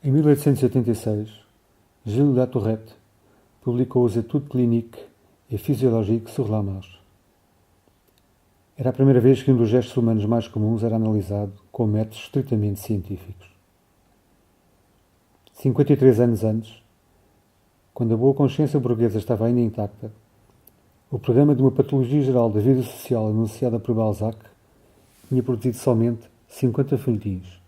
Em 1886, Gilles Latourette publicou os Études cliniques et physiologiques sur la marche. Era a primeira vez que um dos gestos humanos mais comuns era analisado com métodos estritamente científicos. 53 anos antes, quando a boa consciência burguesa estava ainda intacta, o programa de uma patologia geral da vida social anunciada por Balzac tinha produzido somente 50 folhetins,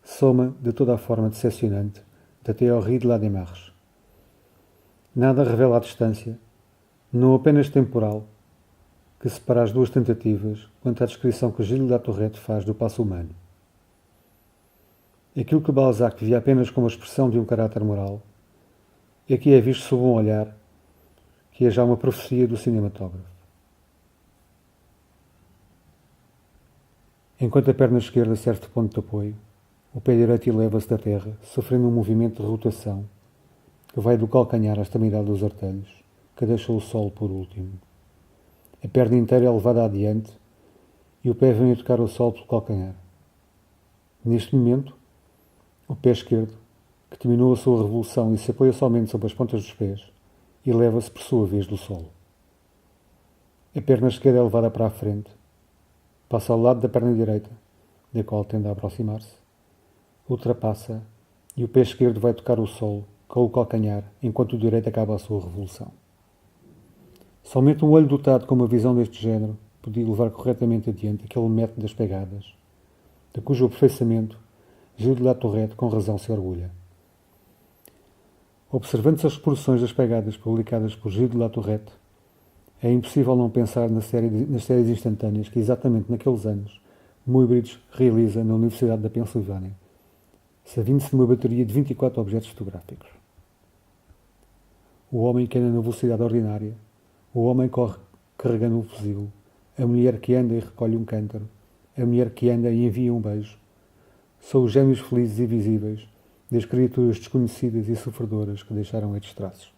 soma de toda a forma decepcionante da théorie de la démarche. Nada revela a distância, não apenas temporal, que separa as duas tentativas quanto à descrição que Gilles Latourette faz do passo humano. Aquilo que Balzac via apenas como a expressão de um caráter moral, aqui é visto sob um olhar que é já uma profecia do cinematógrafo. Enquanto a perna esquerda serve de ponto de apoio, o pé direito eleva-se da terra, sofrendo um movimento de rotação que vai do calcanhar à extremidade dos artelhos, que deixa o solo por último. A perna inteira é levada adiante e o pé vem a tocar o solo pelo calcanhar. Neste momento, o pé esquerdo, que terminou a sua revolução e se apoia somente sobre as pontas dos pés, eleva-se por sua vez do solo. A perna esquerda é levada para a frente, passa ao lado da perna direita, da qual tende a aproximar-se, ultrapassa e o pé esquerdo vai tocar o solo com o calcanhar enquanto o direito acaba a sua revolução. Somente um olho dotado com uma visão deste género podia levar corretamente adiante aquele método das pegadas, de cujo aperfeiçoamento Gilles Latourette com razão se orgulha. Observando-se as reproduções das pegadas publicadas por Gilles Latourette, é impossível não pensar nas séries instantâneas que exatamente naqueles anos Muybridge realiza na Universidade da Pensilvânia, servindo-se de uma bateria de 24 objetos fotográficos. O homem que anda na velocidade ordinária, o homem corre carregando um fuzil, a mulher que anda e recolhe um cântaro, a mulher que anda e envia um beijo, são os gêmeos felizes e visíveis das criaturas desconhecidas e sofredoras que deixaram estes traços.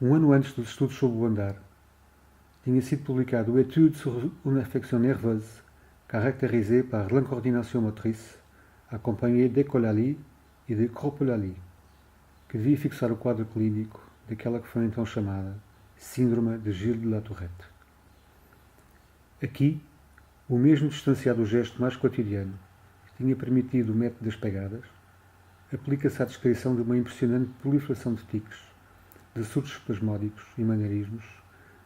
Um ano antes dos estudos sobre o andar, tinha sido publicado o Étude sur une affection nerveuse caractérisée par l'incoordination motrice, acompanhée d'écholalie e de cropolalie, que devia fixar o quadro clínico daquela que foi então chamada Síndrome de Gilles de Latourette. Aqui, o mesmo distanciado gesto mais cotidiano que tinha permitido o método das pegadas, aplica-se à descrição de uma impressionante proliferação de tiques, de surtos espasmódicos e maneirismos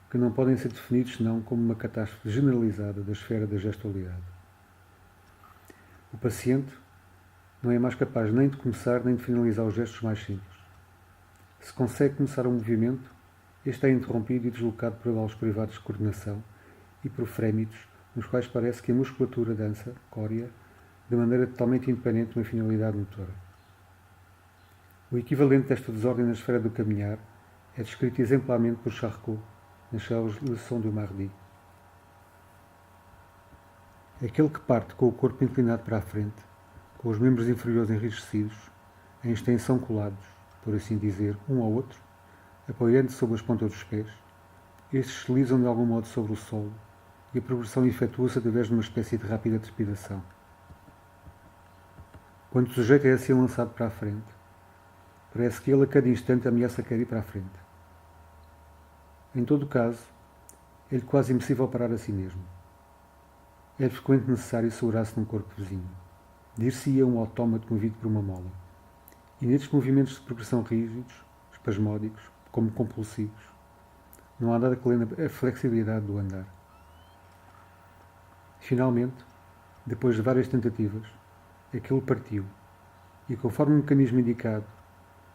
que não podem ser definidos senão como uma catástrofe generalizada da esfera da gestualidade. O paciente, não é mais capaz nem de começar nem de finalizar os gestos mais simples. Se consegue começar um movimento, este é interrompido e deslocado por abalos privados de coordenação e por frémitos nos quais parece que a musculatura dança, córea, de maneira totalmente independente de uma finalidade motora. O equivalente desta desordem na esfera do caminhar é descrito exemplarmente por Charcot nas suas Leçons du Mardi. Aquele que parte com o corpo inclinado para a frente, com os membros inferiores enrijecidos, em extensão colados, por assim dizer, um ao outro, apoiando-se sobre as pontas dos pés, estes deslizam de algum modo sobre o solo e a progressão efetua-se através de uma espécie de rápida trepidação. Quando o sujeito é assim lançado para a frente, parece que ele a cada instante ameaça cair para a frente. Em todo o caso, é-lhe quase impossível parar a si mesmo. É frequente necessário segurar-se num corpo vizinho. Dir-se-ia um autómato movido por uma mola. E nestes movimentos de progressão rígidos, espasmódicos, como compulsivos, não há nada que lembra a flexibilidade do andar. Finalmente, depois de várias tentativas, aquilo partiu, e conforme o mecanismo indicado,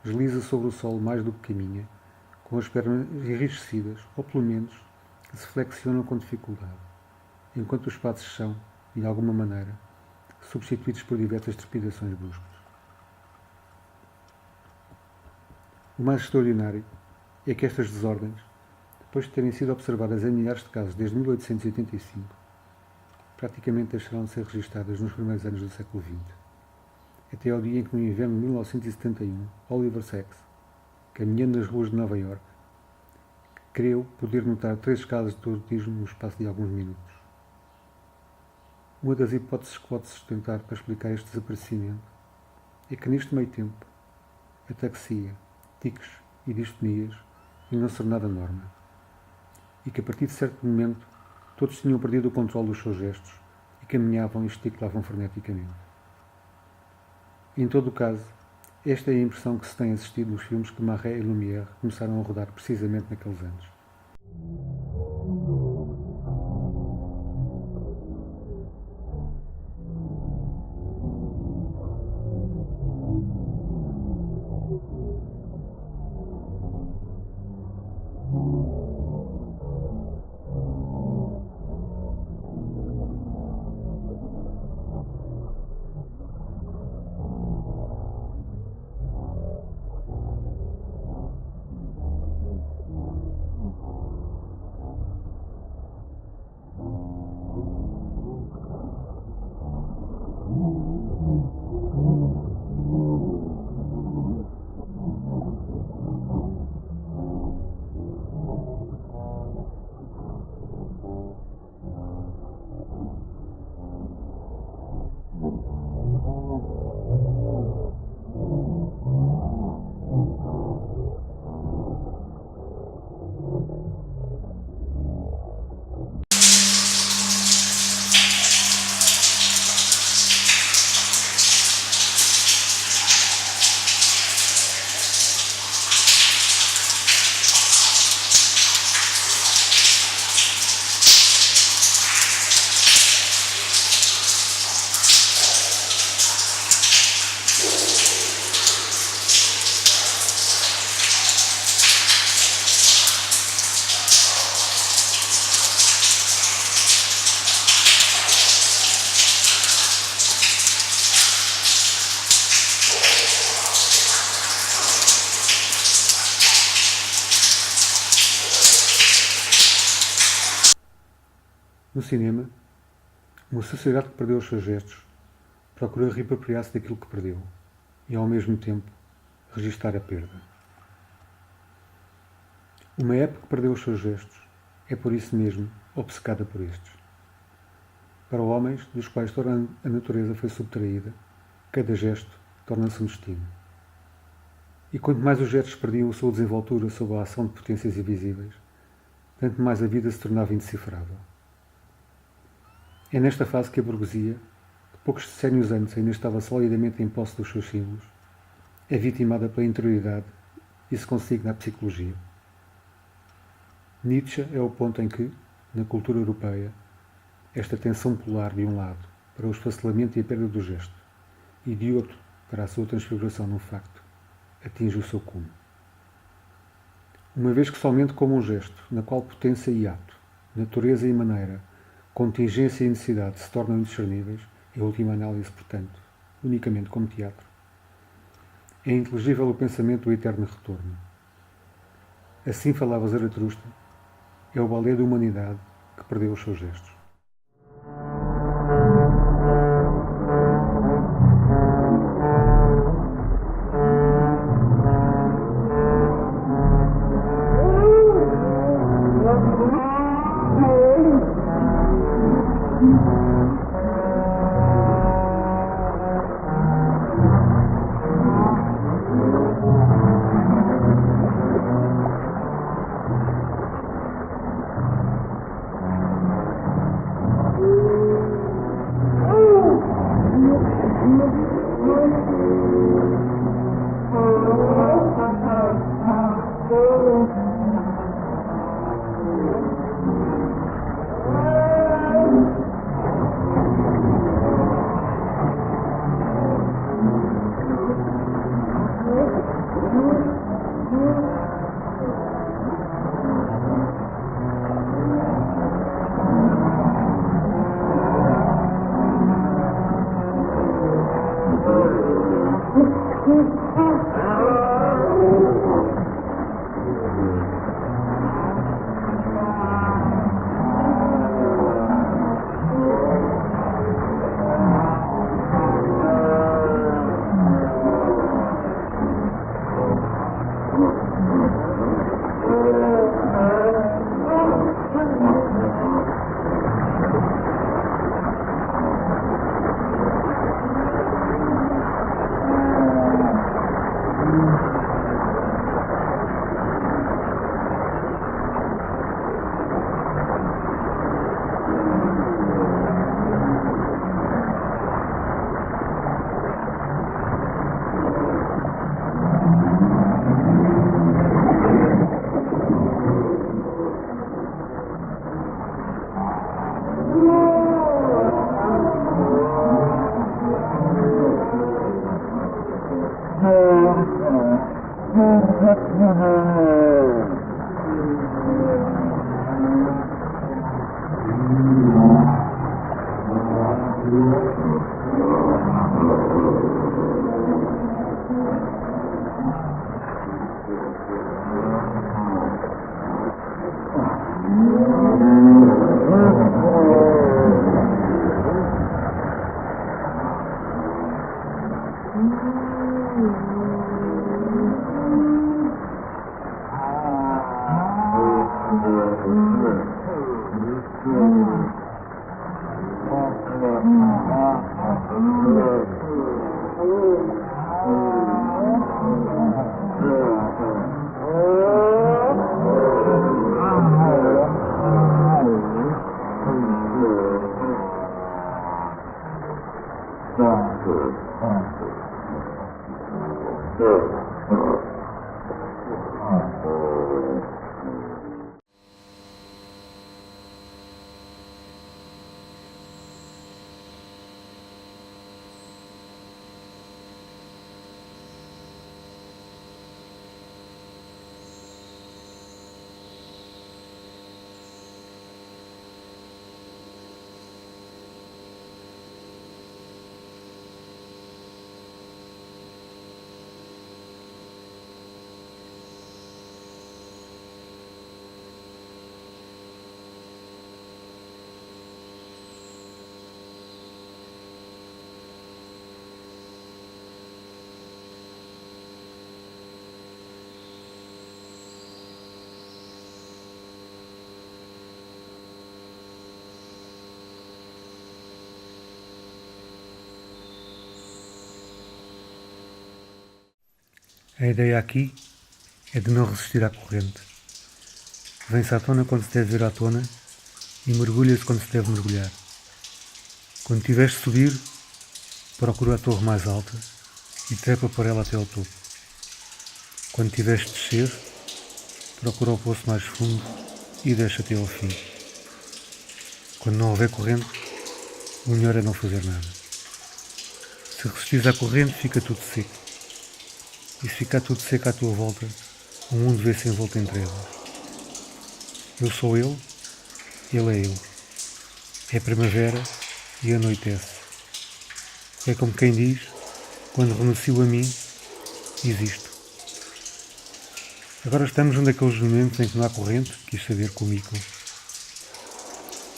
desliza sobre o solo mais do que caminha, com as pernas enrijecidas, ou pelo menos se flexionam com dificuldade, enquanto os passos são, de alguma maneira, substituídos por diversas trepidações bruscas. O mais extraordinário é que estas desordens, depois de terem sido observadas em milhares de casos desde 1885, praticamente deixaram de ser registadas nos primeiros anos do século XX, até ao dia em que, no inverno de 1971, Oliver Sacks, caminhando nas ruas de Nova Iorque, creu poder notar 3 casos de autismo no espaço de alguns minutos. Uma das hipóteses que pode sustentar para explicar este desaparecimento é que, neste meio tempo, ataxia, tiques e distonias vinham ser nada norma, e que, a partir de certo momento, todos tinham perdido o controle dos seus gestos e caminhavam e gesticulavam freneticamente. Em todo o caso, esta é a impressão que se tem assistido nos filmes que Marais e Lumière começaram a rodar precisamente naqueles anos. No cinema, uma sociedade que perdeu os seus gestos procura reapropriar-se daquilo que perdeu e, ao mesmo tempo, registar a perda. Uma época que perdeu os seus gestos é, por isso mesmo, obcecada por estes. Para homens dos quais toda a natureza foi subtraída, cada gesto torna-se um destino. E quanto mais os gestos perdiam a sua desenvoltura sob a ação de potências invisíveis, tanto mais a vida se tornava indecifrável. É nesta fase que a burguesia, que poucos decénios antes ainda estava solidamente em posse dos seus símbolos, é vitimada pela interioridade e se consigna à psicologia. Nietzsche é o ponto em que, na cultura europeia, esta tensão polar de um lado para o esfacelamento e a perda do gesto, e de outro para a sua transfiguração num facto, atinge o seu cume. Uma vez que somente como um gesto, na qual potência e ato, natureza e maneira, contingência e necessidade se tornam indiscerníveis, em última análise, portanto, unicamente como teatro, é inteligível o pensamento do eterno retorno. Assim falava Zaratustra, é o balé da humanidade que perdeu os seus gestos. A ideia aqui é de não resistir à corrente. Vem-se à tona quando se deve vir à tona e mergulha-se quando se deve mergulhar. Quando tiveres de subir, procura a torre mais alta e trepa por ela até ao topo. Quando tiveres de descer, procura o poço mais fundo e deixa até ao fim. Quando não houver corrente, o melhor é não fazer nada. Se resistires à corrente, fica tudo seco. E se ficar tudo seco à tua volta, o mundo vê-se envolto em trevas. Eu sou ele é eu. É primavera e anoitece. É como quem diz, quando renuncio a mim, existo. Agora estamos num daqueles momentos em que não há corrente, quis saber comigo.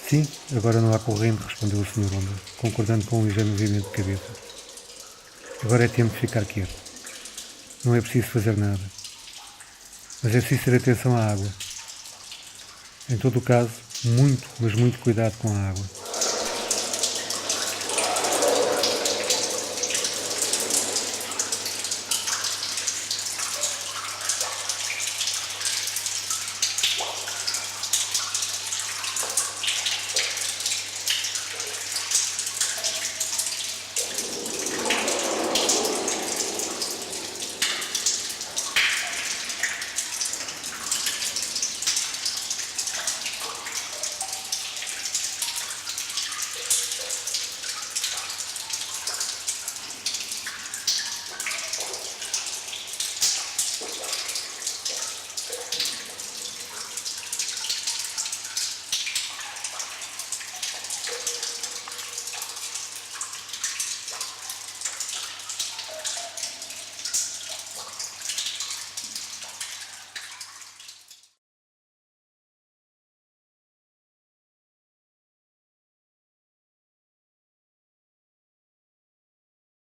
Sim, agora não há corrente, respondeu o Sr. Onda, concordando com um ligeiro movimento de cabeça. Agora é tempo de ficar quieto. Não é preciso fazer nada. Mas é preciso ter atenção à água. Em todo o caso, muito, mas muito cuidado com a água.